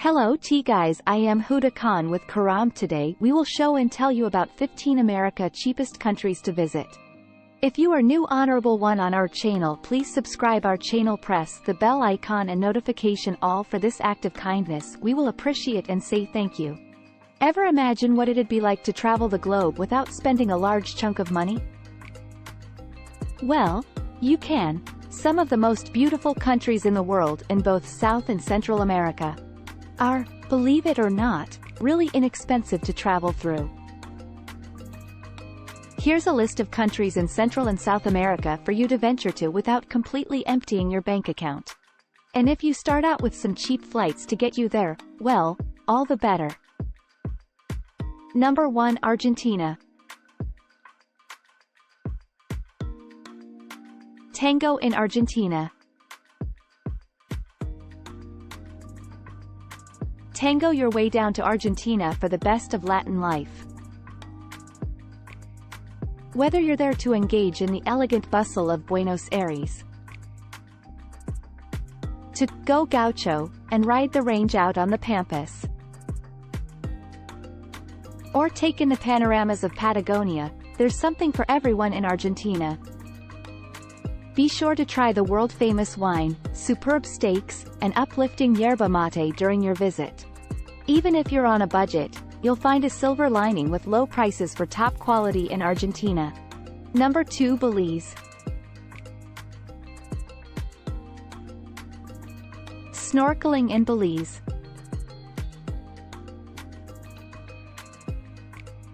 Hello guys, I am Huda Khan with Karam. Today we will show and tell you about 15 America cheapest countries to visit. If you are new honorable one on our channel, please subscribe our channel, press the bell icon and notification all for this act of kindness. We will appreciate and say thank you. Ever imagine what it'd be like to travel the globe without spending a large chunk of money? Well, you can. Some of the most beautiful countries in the world in both South and Central America are, believe it or not, really inexpensive to travel through. Here's a list of countries in Central and South America for you to venture to without completely emptying your bank account. And if you start out with some cheap flights to get you there, well, all the better. Number 1. Argentina. Tango in Argentina. Tango your way down to Argentina for the best of Latin life. Whether you're there to engage in the elegant bustle of Buenos Aires, to go gaucho and ride the range out on the Pampas, or take in the panoramas of Patagonia, there's something for everyone in Argentina. Be sure to try the world-famous wine, superb steaks, and uplifting yerba mate during your visit. Even if you're on a budget, you'll find a silver lining with low prices for top quality in Argentina. Number 2. Belize. Snorkeling in Belize.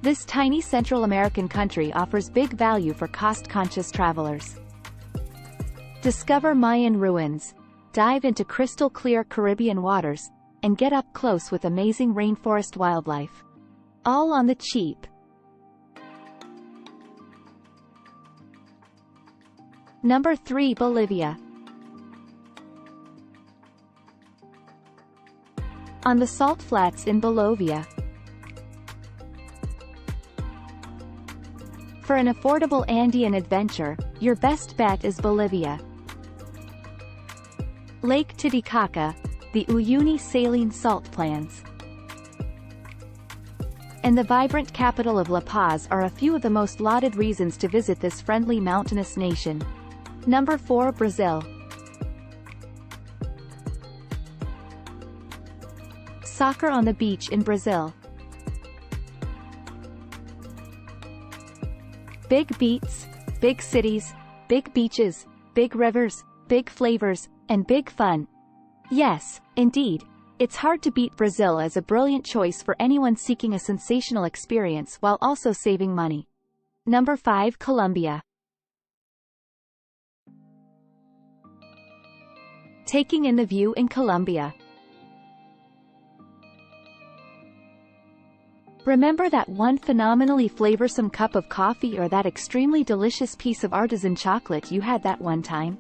This tiny Central American country offers big value for cost-conscious travelers. Discover Mayan ruins, dive into crystal-clear Caribbean waters, and get up close with amazing rainforest wildlife. All on the cheap. Number 3. Bolivia. On the salt flats in Bolivia. For an affordable Andean adventure, your best bet is Bolivia. Lake Titicaca, the Uyuni saline salt plans, and the vibrant capital of La Paz are a few of the most lauded reasons to visit this friendly mountainous nation. Number 4. Brazil. Soccer on the beach in Brazil. Big beats, big cities, big beaches, big rivers, big flavors, and big fun. Yes, indeed, it's hard to beat Brazil as a brilliant choice for anyone seeking a sensational experience while also saving money. Number 5. Colombia. Taking in the view in Colombia. Remember that one phenomenally flavorsome cup of coffee or that extremely delicious piece of artisan chocolate you had that one time?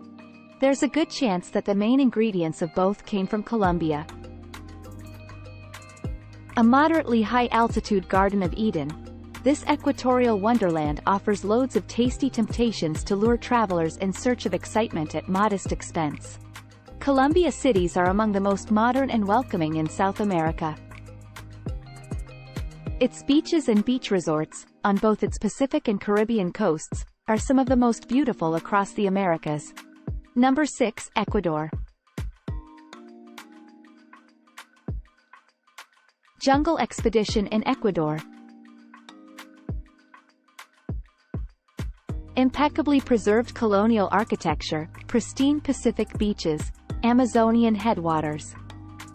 There's a good chance that the main ingredients of both came from Colombia. A moderately high-altitude Garden of Eden, this equatorial wonderland offers loads of tasty temptations to lure travelers in search of excitement at modest expense. Colombia cities are among the most modern and welcoming in South America. Its beaches and beach resorts, on both its Pacific and Caribbean coasts, are some of the most beautiful across the Americas. Number 6. Ecuador. Jungle expedition in Ecuador. Impeccably preserved colonial architecture, pristine Pacific beaches, Amazonian headwaters,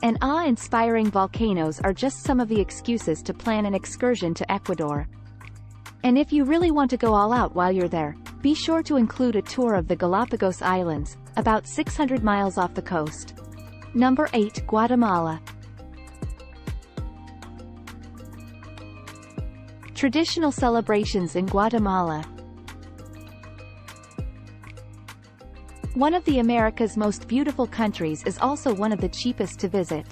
and awe-inspiring volcanoes are just some of the excuses to plan an excursion to Ecuador. And if you really want to go all out while you're there, be sure to include a tour of the Galapagos Islands, about 600 miles off the coast. Number 8. Guatemala. Traditional celebrations in Guatemala. One of the America's most beautiful countries is also one of the cheapest to visit.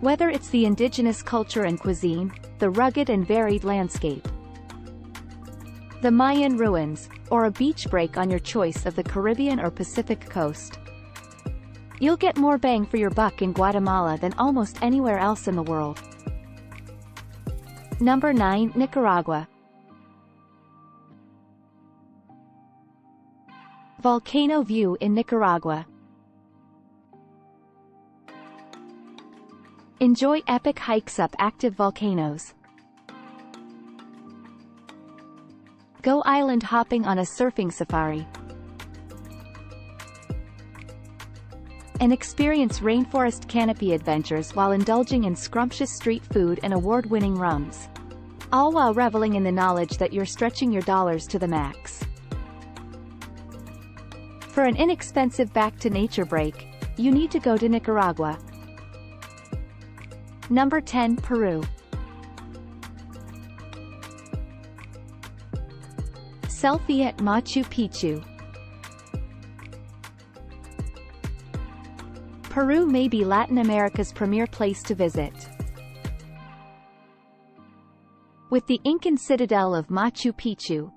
Whether it's the indigenous culture and cuisine, the rugged and varied landscape, the Mayan ruins, or a beach break on your choice of the Caribbean or Pacific coast, You'll get more bang for your buck in Guatemala than almost anywhere else in the world. Number 9. Nicaragua. Volcano view in Nicaragua. Enjoy epic hikes up active volcanoes. Go island hopping on a surfing safari. And experience rainforest canopy adventures while indulging in scrumptious street food and award-winning rums. All while reveling in the knowledge that you're stretching your dollars to the max. For an inexpensive back-to-nature break, you need to go to Nicaragua. Number 10. Peru. Selfie at Machu Picchu. Peru may be Latin America's premier place to visit. With the Incan citadel of Machu Picchu,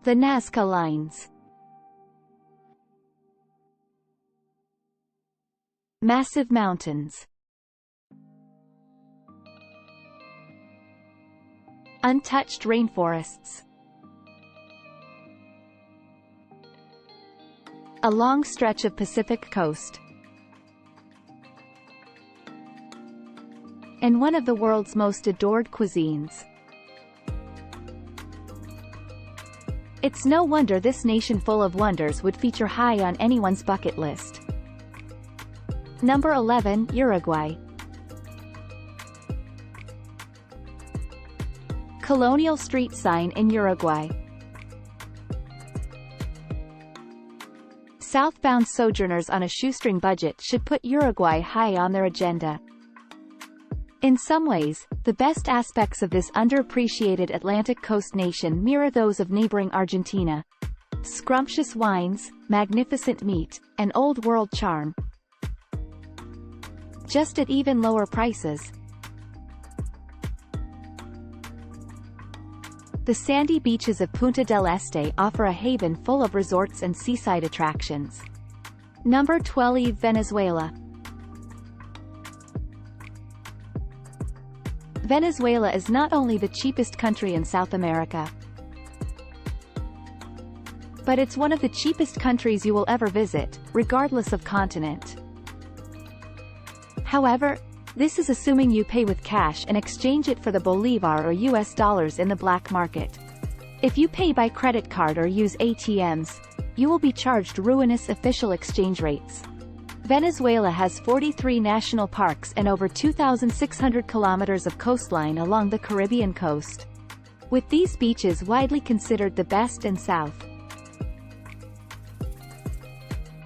the Nazca lines, massive mountains, untouched rainforests, a long stretch of Pacific coast, and one of the world's most adored cuisines. It's no wonder this nation full of wonders would feature high on anyone's bucket list. Number 11. Uruguay. Colonial street sign in Uruguay. Southbound sojourners on a shoestring budget should put Uruguay high on their agenda. In some ways, the best aspects of this underappreciated Atlantic coast nation mirror those of neighboring Argentina. Scrumptious wines, magnificent meat, and old-world charm. Just at even lower prices. The sandy beaches of Punta del Este offer a haven full of resorts and seaside attractions. Number 12. Venezuela. Venezuela is not only the cheapest country in South America, but it's one of the cheapest countries you will ever visit, regardless of continent. However, this is assuming you pay with cash and exchange it for the Bolivar or US dollars in the black market. If you pay by credit card or use ATMs, you will be charged ruinous official exchange rates. Venezuela has 43 national parks and over 2,600 kilometers of coastline along the Caribbean coast, with these beaches widely considered the best in South.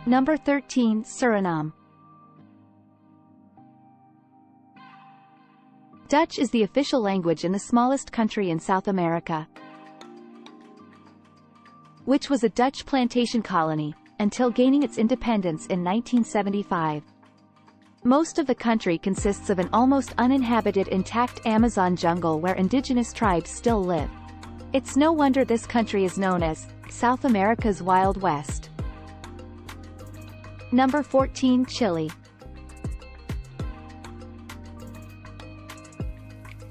Number 13. Suriname. Dutch is the official language in the smallest country in South America, which was a Dutch plantation colony, until gaining its independence in 1975. Most of the country consists of an almost uninhabited intact Amazon jungle where indigenous tribes still live. It's no wonder this country is known as South America's Wild West. Number 14. Chile.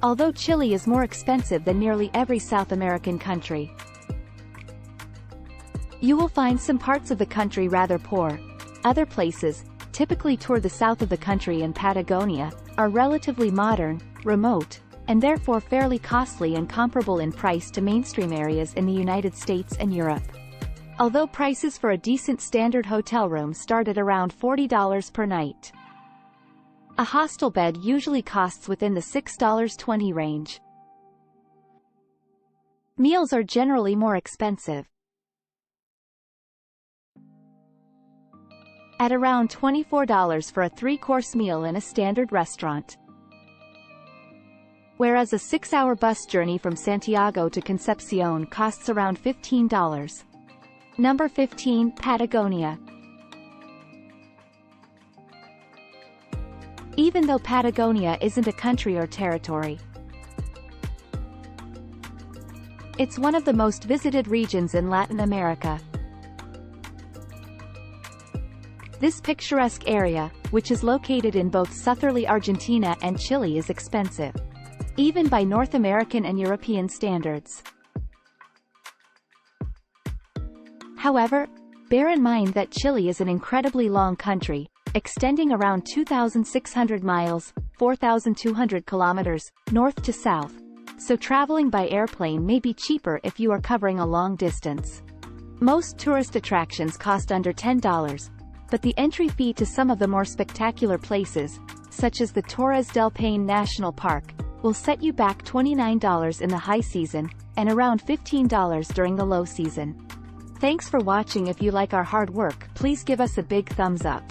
Although Chile is more expensive than nearly every South American country, you will find some parts of the country rather poor. Other places, typically toward the south of the country and Patagonia, are relatively modern, remote, and therefore fairly costly and comparable in price to mainstream areas in the United States and Europe. Although prices for a decent standard hotel room start at around $40 per night. A hostel bed usually costs within the $6.20 range. Meals are generally more expensive, at around $24 for a 3-course meal in a standard restaurant, whereas a 6-hour bus journey from Santiago to Concepcion costs around $15. Number 15. Patagonia. Even though Patagonia isn't a country or territory, it's one of the most visited regions in Latin America. This picturesque area, which is located in both southerly Argentina and Chile, is expensive, even by North American and European standards. However, bear in mind that Chile is an incredibly long country, extending around 2,600 miles, 4,200 kilometers, north to south, so traveling by airplane may be cheaper if you are covering a long distance. Most tourist attractions cost under $10, but the entry fee to some of the more spectacular places, such as the Torres del Paine National Park, will set you back $29 in the high season, and around $15 during the low season. Thanks for watching. If you like our hard work, please give us a big thumbs up.